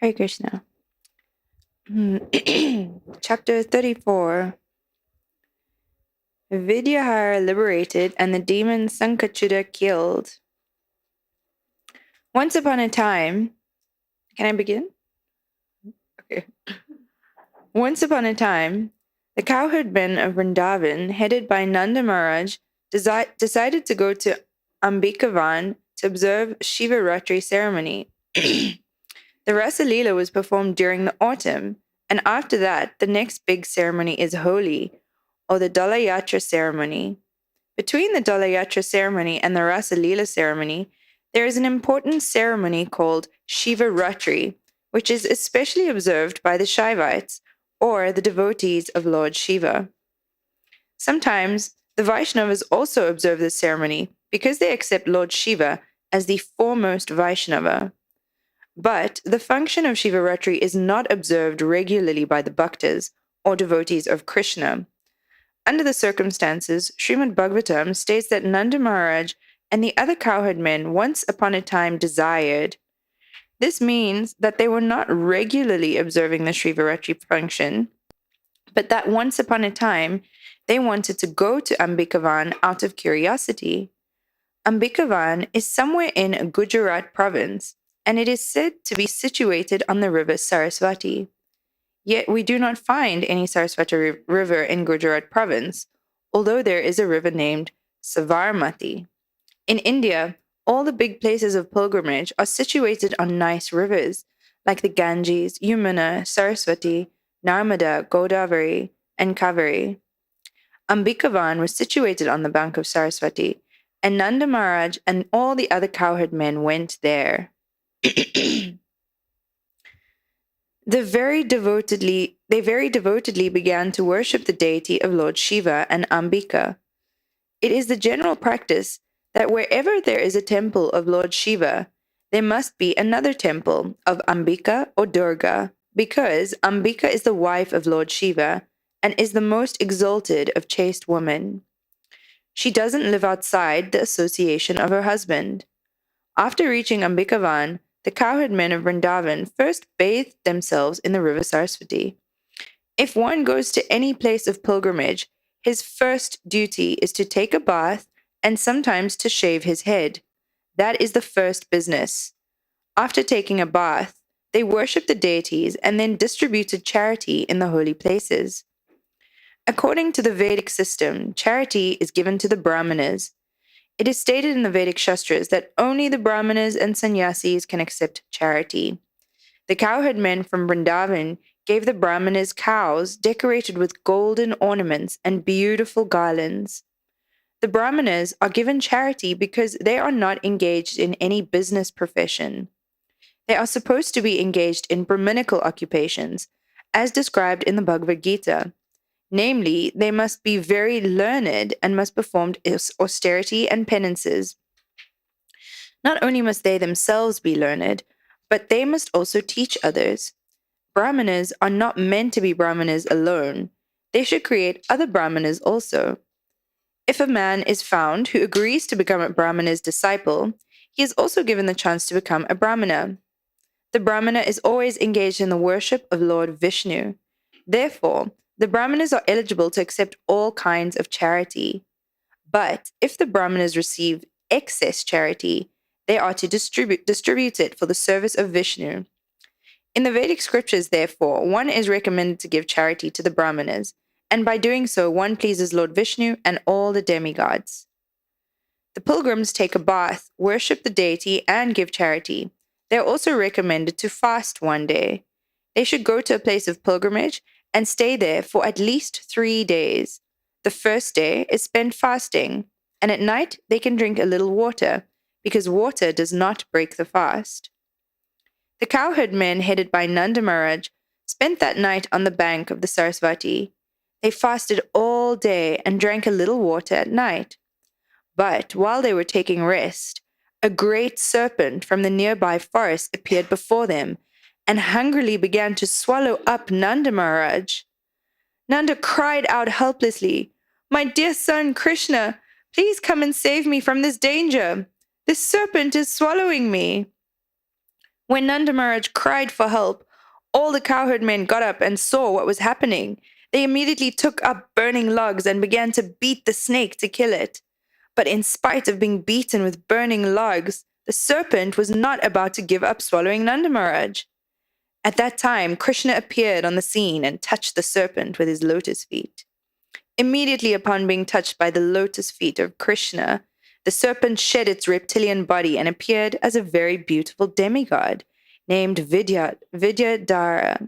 Hare Krishna. Chapter 34. Vidyādhara liberated and the demon Śaṅkhacūḍa killed. Once upon a time... Can I begin? Okay. Once upon a time, the cowherd men of Vrindavan, headed by Nanda Maharaj, decided to go to Vrindavan to observe Shivaratri ceremony. The Rasa Leela was performed during the autumn, and after that, the next big ceremony is Holi, or the Dalayatra ceremony. Between the Dalayatra ceremony and the Rasa Leela ceremony, there is an important ceremony called Shivaratri, which is especially observed by the Shaivites, or the devotees of Lord Shiva. Sometimes, the Vaishnavas also observe this ceremony because they accept Lord Shiva as the foremost Vaishnava. But the function of Shivaratri is not observed regularly by the bhaktas, or devotees of Krishna. Under the circumstances, Srimad Bhagavatam states that Nanda Maharaj and the other cowherd men once upon a time desired. This means that they were not regularly observing the Shivaratri function, but that once upon a time they wanted to go to Vrindavan out of curiosity. Vrindavan is somewhere in Gujarat province, and it is said to be situated on the river Saraswati. Yet we do not find any Saraswati river in Gujarat province, although there is a river named Savarmati. In India, all the big places of pilgrimage are situated on nice rivers, like the Ganges, Yamuna, Saraswati, Narmada, Godavari, and Kaveri. Vrindavan was situated on the bank of Saraswati, and Nanda Maharaj and all the other cowherd men went there. They very devotedly began to worship the deity of Lord Shiva and Ambika. It is the general practice that wherever there is a temple of Lord Shiva, there must be another temple of Ambika or Durga, because Ambika is the wife of Lord Shiva and is the most exalted of chaste women. She doesn't live outside the association of her husband. After reaching Vrindavan, the cowherd men of Vrindavan first bathed themselves in the river Saraswati. If one goes to any place of pilgrimage, his first duty is to take a bath and sometimes to shave his head. That is the first business. After taking a bath, they worship the deities and then distributed charity in the holy places. According to the Vedic system, charity is given to the Brahmanas. It is stated in the Vedic Shastras that only the Brahmanas and sannyasis can accept charity. The cowherd men from Vrindavan gave the Brahmanas cows decorated with golden ornaments and beautiful garlands. The Brahmanas are given charity because they are not engaged in any business profession. They are supposed to be engaged in Brahminical occupations, as described in the Bhagavad Gita. Namely, they must be very learned and must perform austerity and penances. Not only must they themselves be learned, but they must also teach others. Brahmanas are not meant to be Brahmanas alone. They should create other Brahmanas also. If a man is found who agrees to become a Brahmana's disciple, he is also given the chance to become a Brahmana. The Brahmana is always engaged in the worship of Lord Vishnu. Therefore, the Brahmanas are eligible to accept all kinds of charity. But if the Brahmanas receive excess charity, they are to distribute it for the service of Vishnu. In the Vedic scriptures, therefore, one is recommended to give charity to the Brahmanas, and by doing so, one pleases Lord Vishnu and all the demigods. The pilgrims take a bath, worship the deity, and give charity. They are also recommended to fast one day. They should go to a place of pilgrimage and stay there for at least 3 days. The first day is spent fasting, and at night they can drink a little water, because water does not break the fast. The cowherd men headed by Nanda Maharaj spent that night on the bank of the Saraswati. They fasted all day and drank a little water at night. But while they were taking rest, a great serpent from the nearby forest appeared before them and hungrily began to swallow up Nanda Maharaj. Nanda cried out helplessly, "My dear son Krishna, please come and save me from this danger. This serpent is swallowing me." When Nanda Maharaj cried for help, all the cowherd men got up and saw what was happening. They immediately took up burning logs and began to beat the snake to kill it. But in spite of being beaten with burning logs, the serpent was not about to give up swallowing Nanda Maharaj. At that time, Krishna appeared on the scene and touched the serpent with his lotus feet. Immediately upon being touched by the lotus feet of Krishna, the serpent shed its reptilian body and appeared as a very beautiful demigod named Vidyādhara.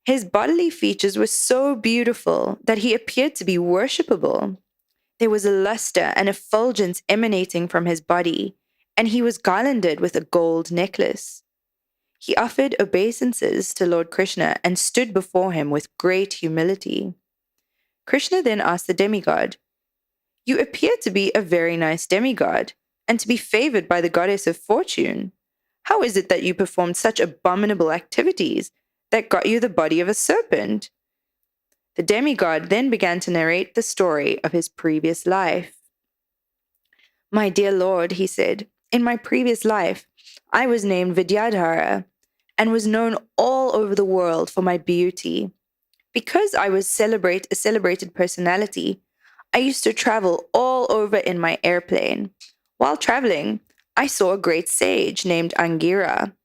His bodily features were so beautiful that he appeared to be worshipable. There was a luster and effulgence emanating from his body, and he was garlanded with a gold necklace. He offered obeisances to Lord Krishna and stood before him with great humility. Krishna then asked the demigod, "You appear to be a very nice demigod, and to be favored by the goddess of fortune. How is it that you performed such abominable activities that got you the body of a serpent?" The demigod then began to narrate the story of his previous life. "My dear Lord," he said, "in my previous life, I was named Vidyādhara and was known all over the world for my beauty. Because I was a celebrated personality, I used to travel all over in my airplane. While traveling, I saw a great sage named Angira.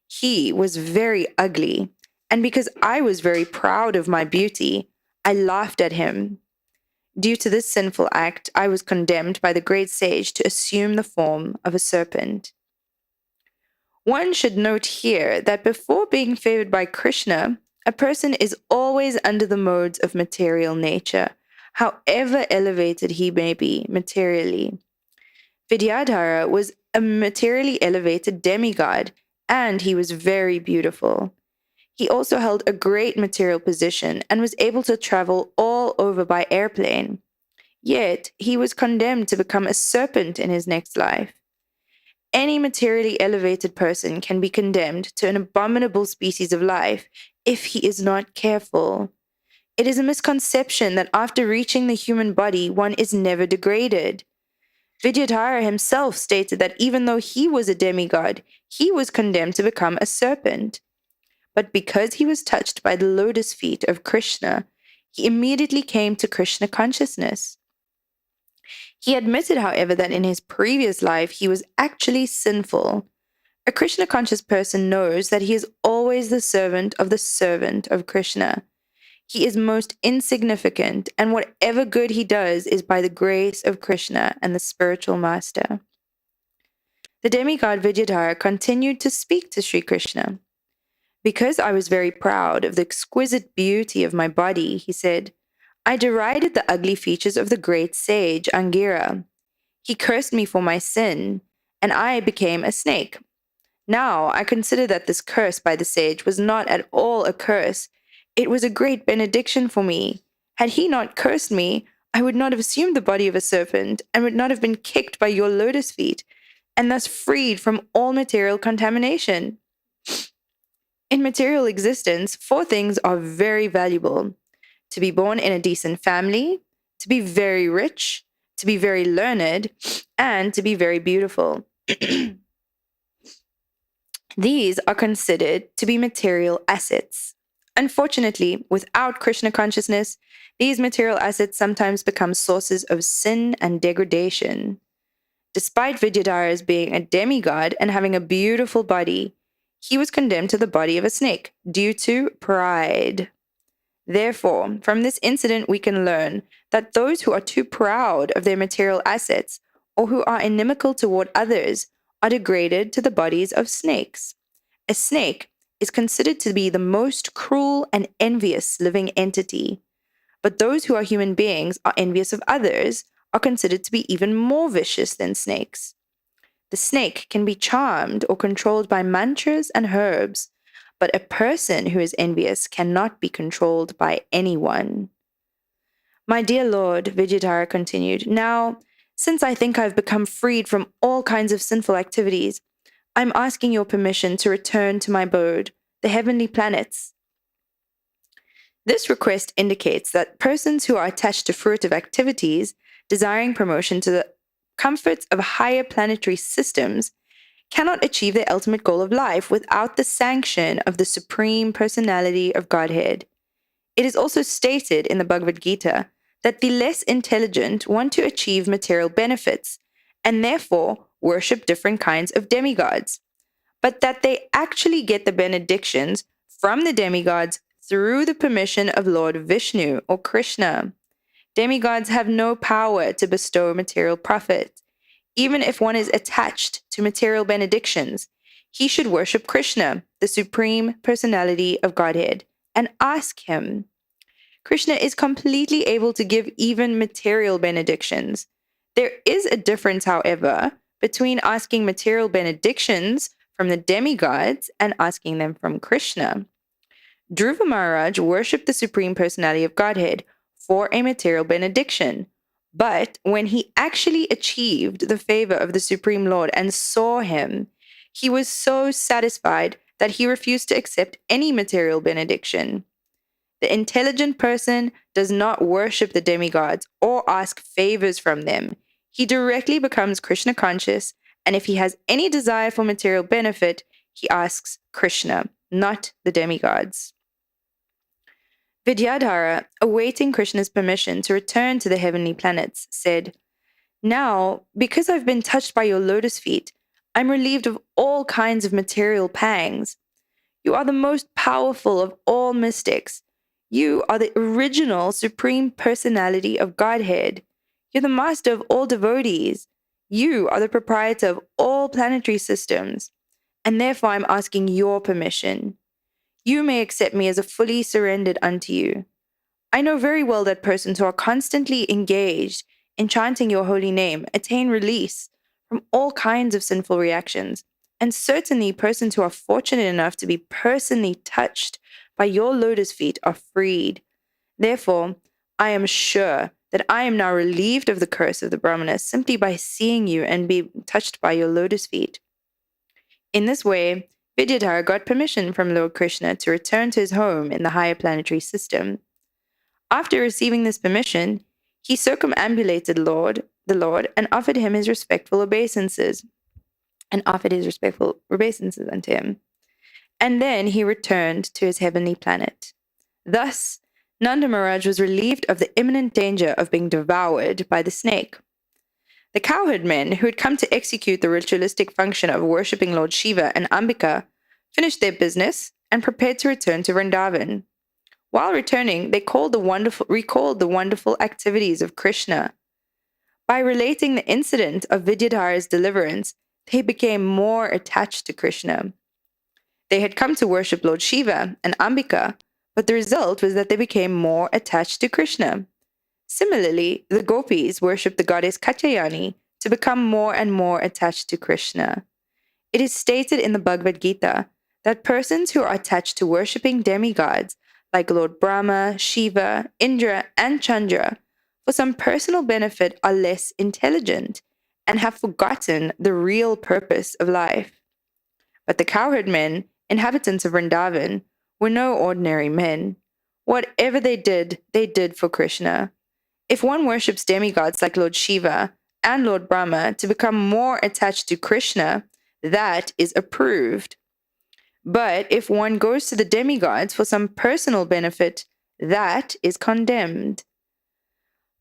He was very ugly, and because I was very proud of my beauty, I laughed at him. Due to this sinful act, I was condemned by the great sage to assume the form of a serpent." One should note here that before being favored by Krishna, a person is always under the modes of material nature, however elevated he may be materially. Vidyādhara was a materially elevated demigod, and he was very beautiful. He also held a great material position and was able to travel all over by airplane. Yet, he was condemned to become a serpent in his next life. Any materially elevated person can be condemned to an abominable species of life if he is not careful. It is a misconception that after reaching the human body, one is never degraded. Vidyādhara himself stated that even though he was a demigod, he was condemned to become a serpent. But because he was touched by the lotus feet of Krishna, he immediately came to Krishna consciousness. He admitted, however, that in his previous life he was actually sinful. A Krishna-conscious person knows that he is always the servant of Krishna. He is most insignificant, and whatever good he does is by the grace of Krishna and the spiritual master. The demigod Vidyādhara continued to speak to Sri Krishna. "Because I was very proud of the exquisite beauty of my body," he said, "I derided the ugly features of the great sage Angira. He cursed me for my sin, and I became a snake. Now I consider that this curse by the sage was not at all a curse. It was a great benediction for me. Had he not cursed me, I would not have assumed the body of a serpent and would not have been kicked by your lotus feet, and thus freed from all material contamination. In material existence, 4 things are very valuable: to be born in a decent family, to be very rich, to be very learned, and to be very beautiful. These are considered to be material assets. Unfortunately, without Krishna consciousness, these material assets sometimes become sources of sin and degradation. Despite Vidyādhara's being a demigod and having a beautiful body, he was condemned to the body of a snake due to pride. Therefore, from this incident, we can learn that those who are too proud of their material assets or who are inimical toward others are degraded to the bodies of snakes. A snake is considered to be the most cruel and envious living entity, but those who are human beings are envious of others are considered to be even more vicious than snakes. The snake can be charmed or controlled by mantras and herbs, but a person who is envious cannot be controlled by anyone. My dear Lord, Vidyādhara continued, now, since I think I've become freed from all kinds of sinful activities, I'm asking your permission to return to my abode, the heavenly planets. This request indicates that persons who are attached to fruitive activities, desiring promotion to the comforts of higher planetary systems, cannot achieve their ultimate goal of life without the sanction of the Supreme Personality of Godhead. It is also stated in the Bhagavad Gita that the less intelligent want to achieve material benefits and therefore worship different kinds of demigods, but that they actually get the benedictions from the demigods through the permission of Lord Vishnu or Krishna. Demigods have no power to bestow material profit. Even if one is attached to material benedictions, he should worship Krishna, the Supreme Personality of Godhead, and ask him. Krishna is completely able to give even material benedictions. There is a difference, however, between asking material benedictions from the demigods and asking them from Krishna. Dhruva Maharaj worshipped the Supreme Personality of Godhead for a material benediction. But when he actually achieved the favor of the Supreme Lord and saw him, he was so satisfied that he refused to accept any material benediction. The intelligent person does not worship the demigods or ask favors from them. He directly becomes Krishna conscious, and if he has any desire for material benefit, he asks Krishna, not the demigods. Vidyādhara, awaiting Krishna's permission to return to the heavenly planets, said, "Now, because I've been touched by your lotus feet, I'm relieved of all kinds of material pangs. You are the most powerful of all mystics. You are the original Supreme Personality of Godhead. You're the master of all devotees. You are the proprietor of all planetary systems. And therefore I'm asking your permission. You may accept me as a fully surrendered unto you. I know very well that persons who are constantly engaged in chanting your holy name attain release from all kinds of sinful reactions, and certainly persons who are fortunate enough to be personally touched by your lotus feet are freed. Therefore, I am sure that I am now relieved of the curse of the Brahmanas simply by seeing you and being touched by your lotus feet." In this way, Vidyādhara got permission from Lord Krishna to return to his home in the higher planetary system. After receiving this permission, he circumambulated the Lord and offered his respectful obeisances unto him. And then he returned to his heavenly planet. Thus, Nanda Maharaj was relieved of the imminent danger of being devoured by the snake. The cowherd men who had come to execute the ritualistic function of worshipping Lord Shiva and Ambika finished their business and prepared to return to Vrindavan. While returning, they recalled the wonderful activities of Krishna. By relating the incident of Vidyādhara's deliverance, they became more attached to Krishna. They had come to worship Lord Shiva and Ambika, but the result was that they became more attached to Krishna. Similarly, the gopis worshipped the goddess Katyayani to become more and more attached to Krishna. It is stated in the Bhagavad Gita that persons who are attached to worshipping demigods like Lord Brahma, Shiva, Indra, and Chandra for some personal benefit are less intelligent and have forgotten the real purpose of life. But the cowherd men, inhabitants of Vrindavan, were no ordinary men. Whatever they did for Krishna. If one worships demigods like Lord Shiva and Lord Brahma to become more attached to Krishna, that is approved. But if one goes to the demigods for some personal benefit, that is condemned.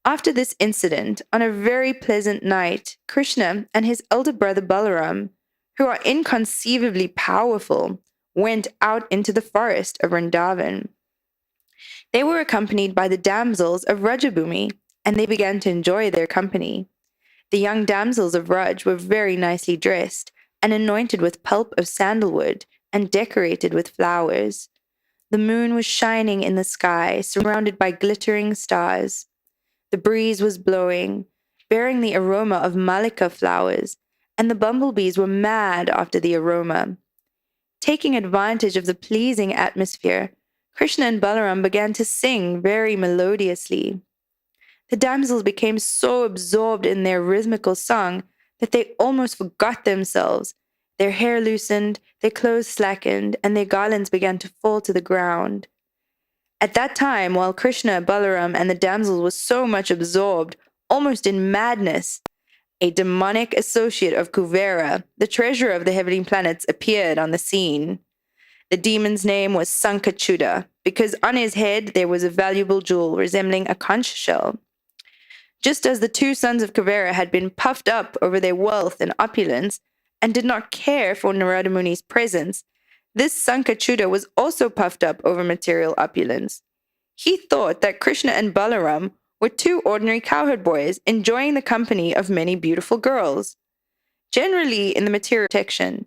After this incident, on a very pleasant night, Krishna and his elder brother Balaram, who are inconceivably powerful, went out into the forest of Vrindavan. They were accompanied by the damsels of Rajabhumi, and they began to enjoy their company. The young damsels of Raj were very nicely dressed and anointed with pulp of sandalwood and decorated with flowers. The moon was shining in the sky, surrounded by glittering stars. The breeze was blowing, bearing the aroma of malika flowers, and the bumblebees were mad after the aroma. Taking advantage of the pleasing atmosphere, Krishna and Balaram began to sing very melodiously. The damsels became so absorbed in their rhythmical song that they almost forgot themselves. Their hair loosened, their clothes slackened, and their garlands began to fall to the ground. At that time, while Krishna, Balaram, and the damsels were so much absorbed, almost in madness, a demonic associate of Kuvera, the treasurer of the heavenly planets, appeared on the scene. The demon's name was Śaṅkhacūḍa, because on his head there was a valuable jewel resembling a conch shell. Just as the two sons of Kuvera had been puffed up over their wealth and opulence and did not care for Narada Muni's presence, this Śaṅkhacūḍa was also puffed up over material opulence. He thought that Krishna and Balaram were two ordinary cowherd boys enjoying the company of many beautiful girls. Generally, in the material section,